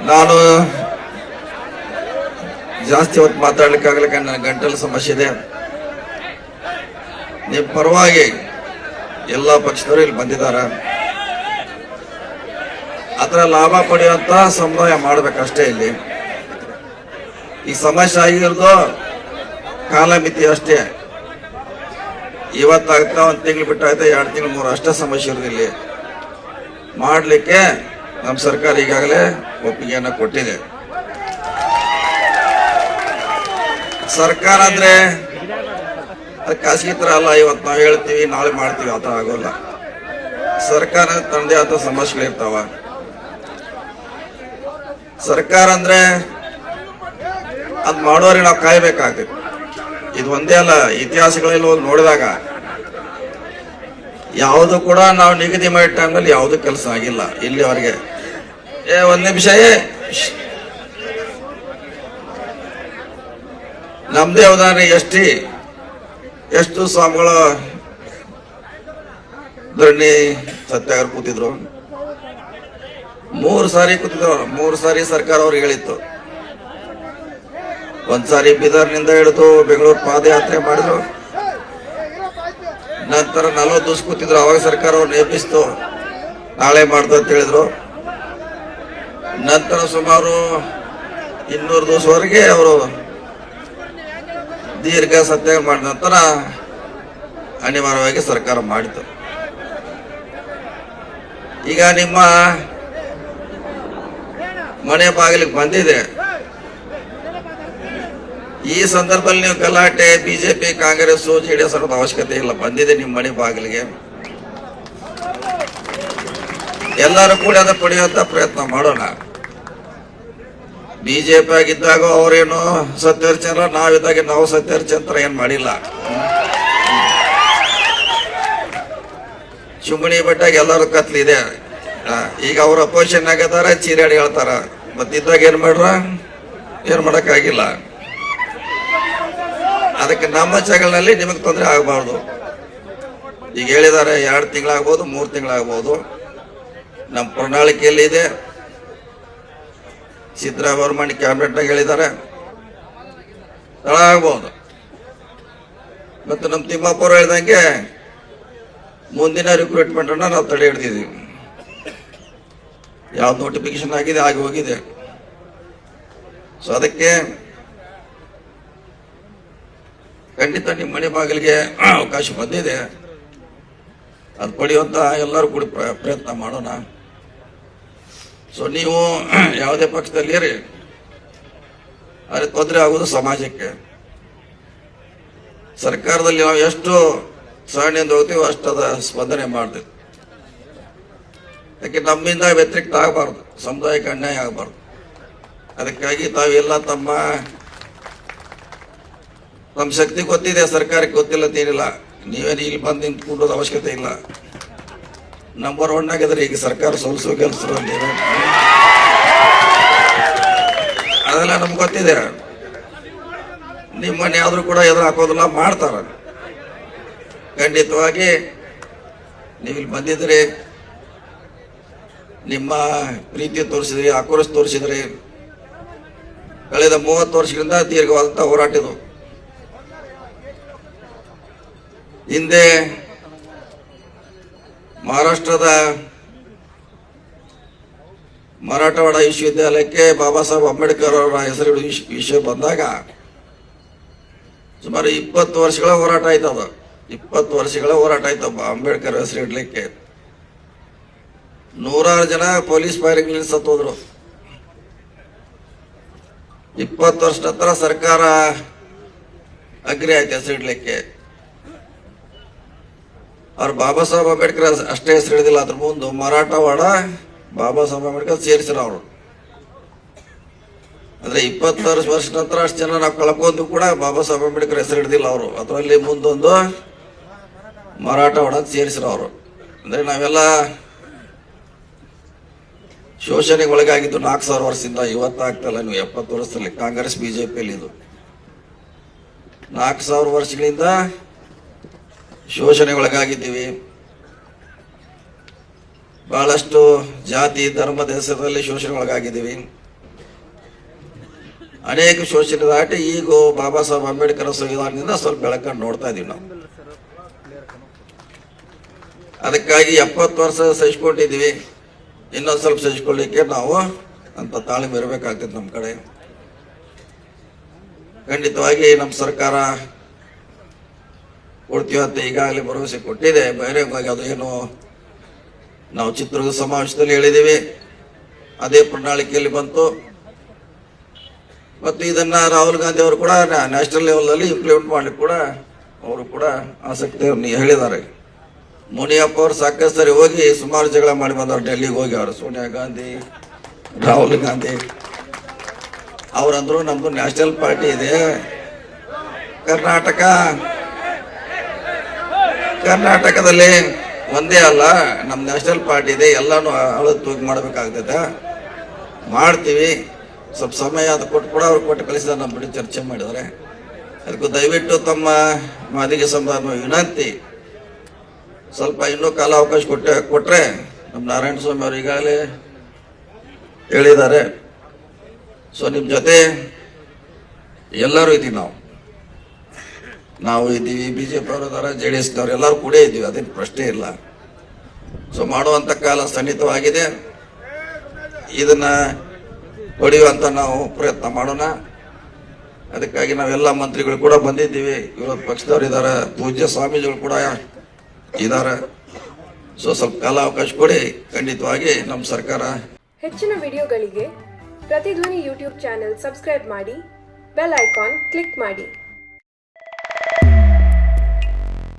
ನಾನು ಜಾಸ್ತಿ ಹೊತ್ತು ಮಾತಾಡ್ಲಿಕ್ಕಾಗಲಿಕ್ಕೆ ನನ್ನ ಗಂಟಲು ಸಮಸ್ಯೆ ಇದೆ. ನಿಮ್ಮ ಪರವಾಗಿ ಎಲ್ಲ ಪಕ್ಷದವರು ಇಲ್ಲಿ ಬಂದಿದ್ದಾರೆ. ಅದರ ಲಾಭ ಪಡೆಯುವಂತ ಸಮುದಾಯ ಮಾಡ್ಬೇಕಷ್ಟೇ. ಇಲ್ಲಿ ಈ ಸಮಸ್ಯೆ ಆಗಿರೋದು ಕಾಲಮಿತಿ ಅಷ್ಟೇ. ಇವತ್ತಾಗ್ತಾ 1 ತಿಂಗಳು ಬಿಟ್ಟಾಗ್ತಾ 2 ತಿಂಗಳು 3 ಅಷ್ಟೇ ಸಮಸ್ಯೆ ಇರೋದು. ಇಲ್ಲಿ ಮಾಡಲಿಕ್ಕೆ ನಮ್ಮ ಸರ್ಕಾರ ಈಗಾಗಲೇ ಒಪ್ಪಿಗೆಯನ್ನು ಕೊಟ್ಟಿದೆ. ಸರ್ಕಾರ ಅಂದ್ರೆ ಅದು ಖಾಸಗಿ ತರ ಅಲ್ಲ. ಇವತ್ತು ನಾವು ಹೇಳ್ತೀವಿ ನಾಳೆ ಮಾಡ್ತೀವಿ, ಆ ಥರ ಆಗೋಲ್ಲ. ಸರ್ಕಾರ ತನ್ನದೇ ಆದ ಸಮಸ್ಯೆಗಳಿರ್ತಾವ. ಸರ್ಕಾರ ಅಂದ್ರೆ ಅದ್ ಮಾಡೋರಿಗೆ ನಾವು ಕಾಯ್ಬೇಕಾಗ್ತದೆ. ಇದು ಒಂದೇ ಅಲ್ಲ, ಇತಿಹಾಸಗಳಲ್ಲಿ ಹೋಗಿ ನೋಡಿದಾಗ ಯಾವುದು ಕೂಡ ನಾವು ನಿಗದಿ ಮಾಡಿದ ಟೈಮ್ನಲ್ಲಿ ಯಾವುದು ಕೆಲಸ ಆಗಿಲ್ಲ ಇಲ್ಲಿವರೆಗೆ. 1 ನಿಮಿಷ. ನಮ್ದೇ ಉದಾಹರಣೆ, ಎಷ್ಟು ಸ್ವಾಮಿಗಳು ಧರಣಿ ಸತ್ಯಾಗ್ರಹ ಕೂತಿದ್ರು. 3 ಸಾರಿ ಕೂತಿದ್ರು. 3 ಸಾರಿ ಸರ್ಕಾರ ಅವ್ರಿಗೆ ಹೇಳಿತ್ತು. 1 ಸಾರಿ ಬೀದರ್ನಿಂದ ಹಿಡಿದು ಬೆಂಗಳೂರು ಪಾದಯಾತ್ರೆ ಮಾಡಿದ್ರು. ನಂತರ 40 ದಿವಸ ಕೂತಿದ್ರು. ಅವಾಗ ಸರ್ಕಾರ ಅವ್ರು ನೇಮಿಸ್ತು, ನಾಳೆ ಮಾಡ್ದು ಅಂತ ಹೇಳಿದ್ರು. ನಂತರ ಸುಮಾರು 200 ದಿವಸವರೆಗೆ ಅವರು ದೀರ್ಘ ಸತ್ಯಾಗ್ರಹ ಮಾಡಿದ ನಂತರ ಅನಿವಾರ್ಯವಾಗಿ ಸರ್ಕಾರ ಮಾಡಿತು. ಈಗ ನಿಮ್ಮ ಮನೆ ಬಾಗಿಲಿಗೆ ಬಂದಿದೆ. ಈ ಸಂದರ್ಭದಲ್ಲಿ ನೀವು ಗಲಾಟೆ ಬಿಜೆಪಿ ಕಾಂಗ್ರೆಸ್ ಜೆಡಿಎಸ್ ಅನ್ನೋದು ಅವಶ್ಯಕತೆ ಇಲ್ಲ. ಬಂದಿದೆ ನಿಮ್ಮ ಮನೆ ಬಾಗಿಲಿಗೆ. ಎಲ್ಲರೂ ಕೂಡ ಅದನ್ನ ಪಡೆಯುವಂತ ಪ್ರಯತ್ನ ಮಾಡೋಣ. ಬಿಜೆಪಿ ಆಗಿದ್ದಾಗ ಅವರೇನು ಸತ್ಯಹರಿಚಂದ್ರ, ನಾವಿದ್ದಾಗ ನಾವು ಸತ್ಯಹರಿಚಂದ್ರ ಏನ್ ಮಾಡಿಲ್ಲ. ಚುಮ್ಮಣಿ ಬೆಟ್ಟಾಗ ಎಲ್ಲರೂ ಕತ್ಲಿದೆ. ಈಗ ಅವ್ರ ಅಪೋಸಿಷನ್ ಆಗದಾರ, ಚೀರಾಡಿ ಹೇಳ್ತಾರ. ಮತ್ತಿದ್ದಾಗ ಏನ್ ಮಾಡ್ರ, ಏನ್ ಮಾಡಕ್ಕಾಗಿಲ್ಲ. ಅದಕ್ಕೆ ನಮ್ಮ ಜಗಳನಲ್ಲಿ ನಿಮಗೆ ತೊಂದರೆ ಆಗಬಾರ್ದು. ಈಗ ಹೇಳಿದ್ದಾರೆ 2 ತಿಂಗಳಾಗ್ಬೋದು, 3 ತಿಂಗಳಾಗ್ಬೋದು. ನಮ್ಮ ಪ್ರಣಾಳಿಕೆಯಲ್ಲಿ ಇದೆ. ಸಿದ್ದರಾಮಯ್ಯ ಕ್ಯಾಬಿನೆಟ್ನಾಗ ಹೇಳಿದ್ದಾರೆ, ತಡ ಆಗ್ಬೋದು. ಮತ್ತು ನಮ್ಮ ತಿಮ್ಮಪ್ಪ ಹೇಳಿದಂಗೆ ಮುಂದಿನ ರಿಕ್ರೂಟ್ಮೆಂಟ್ ಅನ್ನ ನಾವು ತಡೆ ಹಿಡಿದಿದ್ದೀವಿ. ಯಾವ ನೋಟಿಫಿಕೇಶನ್ ಆಗಿದೆ, ಆಗಿ ಹೋಗಿದೆ. ಸೊ ಅದಕ್ಕೆ ಖಂಡಿತ ನಿಮ್ಮ ಮನೆ ಬಾಗಿಲಿಗೆ ಅವಕಾಶ ಬಂದಿದೆ. ಅದು ಪಡೆಯುವಂತ ಎಲ್ಲರೂ ಕೂಡ ಪ್ರಯತ್ನ ಮಾಡೋಣ. ಸೊ ನೀವು ಯಾವುದೇ ಪಕ್ಷದಲ್ಲಿ ಇರಿ, ಆದರೆ ತೊಂದರೆ ಆಗೋದು ಸಮಾಜಕ್ಕೆ. ಸರ್ಕಾರದಲ್ಲಿ ನಾವು ಎಷ್ಟು ಸಹನೆಯಿಂದ ಹೋಗ್ತೀವಿ ಅಷ್ಟದ ಸ್ಪಂದನೆ ಮಾಡ್ತೀವಿ. ಯಾಕೆ ನಮ್ಮಿಂದ ವ್ಯತಿರಿಕ್ತ ಆಗಬಾರ್ದು, ಸಮುದಾಯಕ್ಕೆ ಅನ್ಯಾಯ ಆಗಬಾರ್ದು. ಅದಕ್ಕಾಗಿ ತಾವೆಲ್ಲ ತಮ್ಮ ಶಕ್ತಿ ಗೊತ್ತಿದೆ, ಸರ್ಕಾರಕ್ಕೆ ಗೊತ್ತಿಲ್ಲ ಅಂತೇನಿಲ್ಲ. ನೀವೇನು ಇಲ್ಲಿ ಬಂದು ನಿಂತ್ಕೊಳ್ಳೋದು ಅವಶ್ಯಕತೆ ಇಲ್ಲ. ನಂಬರ್ 1 ಆಗಿದ್ರೆ ಈಗ ಸರ್ಕಾರ ಸೋಲಿಸೋ ಕೆಲಸ ಅದೆಲ್ಲ ನಮ್ಗೆ ಗೊತ್ತಿದೆ. ನಿಮ್ಮನ್ನ ಯಾವ್ದು ಕೂಡ ಎದುರು ಹಾಕೋದಿಲ್ಲ, ಮಾಡ್ತಾರ. ಖಂಡಿತವಾಗಿ ನೀವು ಇಲ್ಲಿ ಬಂದಿದ್ರಿ, ನಿಮ್ಮ ಪ್ರೀತಿ ತೋರಿಸಿದ್ರಿ, ಆಕ್ರೋಶ ತೋರಿಸಿದ್ರಿ. ಕಳೆದ 30 ವರ್ಷಗಳಿಂದ ದೀರ್ಘವಾದಂತಹ ಹೋರಾಟ ಇದು. ಹಿಂದೆ ಮಹಾರಾಷ್ಟ್ರದ ಮರಾಠವಾಡ ವಿಶ್ವವಿದ್ಯಾಲಯಕ್ಕೆ ಬಾಬಾ ಸಾಹೇಬ್ ಅಂಬೇಡ್ಕರ್ ಅವರ ಹೆಸರು ವಿಷಯ ಬಂದಾಗ ಸುಮಾರು 20 ವರ್ಷಗಳ ಹೋರಾಟ ಆಯ್ತದ. 20 ವರ್ಷಗಳ ಹೋರಾಟ ಆಯ್ತಪ್ಪ ಅಂಬೇಡ್ಕರ್ ಹೆಸರು ಇಡ್ಲಿಕ್ಕೆ. 100 ಜನ ಪೊಲೀಸ್ ಫೈರಿಂಗ್ ಸತ್ತೋದ್ರು. 20 ವರ್ಷ ನಂತರ ಸರ್ಕಾರ ಅಗ್ರಿ ಆಯ್ತು ಹೆಸರು ಇಡ್ಲಿಕ್ಕೆ. ಅವ್ರು ಬಾಬಾ ಸಾಹೇಬ್ ಅಂಬೇಡ್ಕರ್ ಅಷ್ಟೇ ಹೆಸರು ಹಿಡಿದಿಲ್ಲ, ಅದ್ರ ಮುಂದೆ ಮರಾಠವಾಡ ಬಾಬಾ ಸಾಹೇಬ್ ಅಂಬೇಡ್ಕರ್ ಸೇರಿಸಿರ ಅವರು. ಅಂದ್ರೆ 20 ವರ್ಷ ನಂತರ ಅಷ್ಟು ಜನ ನಾವು ಕಳ್ಕೊಂಡು ಕೂಡ ಬಾಬಾ ಸಾಹೇಬ್ ಅಂಬೇಡ್ಕರ್ ಹೆಸರು ಹಿಡಿದಿಲ್ಲ ಅವರು. ಅದರಲ್ಲಿ ಮುಂದೊಂದು ಮರಾಠವಾಡ ಸೇರಿಸಿರ ಅವರು. ಅಂದ್ರೆ ನಾವೆಲ್ಲ ಶೋಷಣೆಗೆ ಒಳಗಾಗಿದ್ದು 4000 ವರ್ಷದಿಂದ. ಇವತ್ತಾಗ್ತಲ್ಲ, ನೀವು 70 ವರ್ಷದಲ್ಲಿ ಕಾಂಗ್ರೆಸ್ ಬಿಜೆಪಿಯಲ್ಲಿ ಇದು 4000 ವರ್ಷಗಳಿಂದ ಶೋಷಣೆಗೊಳಗಾಗಿದ್ದೀವಿ. ಬಹಳಷ್ಟು ಜಾತಿ ಧರ್ಮದ ಹೆಸರಲ್ಲಿ ಶೋಷಣೆಗೊಳಗಾಗಿದ್ದೀವಿ. ಅನೇಕ ಶೋಷಣೆ ದಾಟಿ ಈಗ ಬಾಬಾ ಸಾಹೇಬ್ ಅಂಬೇಡ್ಕರ್ ಸಂವಿಧಾನದಿಂದ ಸ್ವಲ್ಪ ಬೆಳಕನ್ನು ನೋಡ್ತಾ ಇದೀವಿ ನಾವು. ಅದಕ್ಕಾಗಿ 70 ವರ್ಷ ಸಹಿಸ್ಕೊಂಡಿದ್ದೀವಿ, ಇನ್ನೊಂದು ಸ್ವಲ್ಪ ಸಹಿಸ್ಕೊಳ್ಳಿಕ್ಕೆ ನಾವು ಅಂತ ತಾಳ್ಮೆ ಇರಬೇಕಾಗ್ತದೆ ನಮ್ಮ ಕಡೆ. ಖಂಡಿತವಾಗಿ ನಮ್ಮ ಸರ್ಕಾರ ಕೊಡ್ತೀವಿ ಅಂತ ಈಗಾಗಲೇ ಭರವಸೆ ಕೊಟ್ಟಿದೆ. ಬಹಿರಂಗವಾಗಿ ಅದು ಏನು ನಾವು ಚಿತ್ರದುರ್ಗ ಸಮಾವೇಶದಲ್ಲಿ ಹೇಳಿದ್ದೀವಿ, ಅದೇ ಪ್ರಣಾಳಿಕೆಯಲ್ಲಿ ಬಂತು. ಮತ್ತು ಇದನ್ನ ರಾಹುಲ್ ಗಾಂಧಿ ಅವರು ಕೂಡ ನ್ಯಾಷನಲ್ ಲೆವೆಲ್ ಇಂಪ್ಲಿಮೆಂಟ್ ಮಾಡಲಿಕ್ಕೆ ಕೂಡ ಅವರು ಕೂಡ ಆಸಕ್ತಿ ಹೇಳಿದ್ದಾರೆ. ಮುನಿಯಪ್ಪ ಅವರು ಸಾಕಷ್ಟು ಸರಿ ಹೋಗಿ ಸುಮಾರು ಜಗಳ ಮಾಡಿ ಬಂದವರು, ಡೆಲ್ಲಿಗೆ ಹೋಗಿ ಅವರು ಸೋನಿಯಾ ಗಾಂಧಿ, ರಾಹುಲ್ ಗಾಂಧಿ ಅವರಂದ್ರು ನಮ್ದು ನ್ಯಾಷನಲ್ ಪಾರ್ಟಿ ಇದೆ, ಕರ್ನಾಟಕದಲ್ಲಿ ಒಂದೇ ಅಲ್ಲ ನಮ್ಮ ನ್ಯಾಷನಲ್ ಪಾರ್ಟಿ ಇದೆ, ಎಲ್ಲಾನು ಅಳದು ತೂಗಿ ಮಾಡಬೇಕಾಗ್ತದೆ, ಮಾಡ್ತೀವಿ, ಸ್ವಲ್ಪ ಸಮಯ ಅದು ಕೊಟ್ಟು ಕೊಟ್ಟು ಕಳಿಸಿದ ನಮ್ಮ ಬಿಡಿ ಚರ್ಚೆ ಮಾಡಿದ್ದಾರೆ. ಅದಕ್ಕೂ ದಯವಿಟ್ಟು ತಮ್ಮ ಮಾದಿಗೆ ಸಂಬಂಧ ವಿನಂತಿ, ಸ್ವಲ್ಪ ಇನ್ನೂ ಕಾಲಾವಕಾಶ ಕೊಟ್ಟರೆ ನಮ್ಮ ನಾರಾಯಣ ಸ್ವಾಮಿ ಅವರು ಈಗಾಗಲೇ ಹೇಳಿದ್ದಾರೆ. ಸೊ ನಿಮ್ಮ ಜೊತೆ ಎಲ್ಲರೂ ಇದ್ದೀವಿ, ನಾವು ಇದ್ದೀವಿ, BJP ಅವರು ಇದ್ದಾರೆ, JDS ನವರು ಎಲ್ಲರೂ ಕೂಡ ಇದ್ದೀವಿ, ಅದೇನು ಪ್ರಶ್ನೆ ಇಲ್ಲ. ಸೊ ಮಾಡುವಂಥ ಕಾಲ ಸನ್ನಿಹಿತವಾಗಿದೆ, ಇದನ್ನ ಹೊಡೆಯುವಂತ ನಾವು ಪ್ರಯತ್ನ ಮಾಡೋಣ. ಅದಕ್ಕಾಗಿ ನಾವೆಲ್ಲ ಮಂತ್ರಿಗಳು ಕೂಡ ಬಂದಿದ್ದೀವಿ, ವಿರೋಧ ಪಕ್ಷದವರು ಇದ್ದಾರೆ, ಪೂಜ್ಯ ಸ್ವಾಮೀಜಿಗಳು ಕೂಡ ಇದ್ದಾರೆ. ಸೊ ಸ್ವಲ್ಪ ಕಾಲಾವಕಾಶ ಕೊಡಿ, ಖಂಡಿತವಾಗಿ ನಮ್ಮ ಸರ್ಕಾರ. ಹೆಚ್ಚಿನ ವಿಡಿಯೋಗಳಿಗೆ ಪ್ರತಿಧ್ವನಿ ಯೂಟ್ಯೂಬ್ ಚಾನೆಲ್ ಸಬ್ಸ್ಕ್ರೈಬ್ ಮಾಡಿ, ಬೆಲ್ ಐಕಾನ್ ಕ್ಲಿಕ್ ಮಾಡಿ.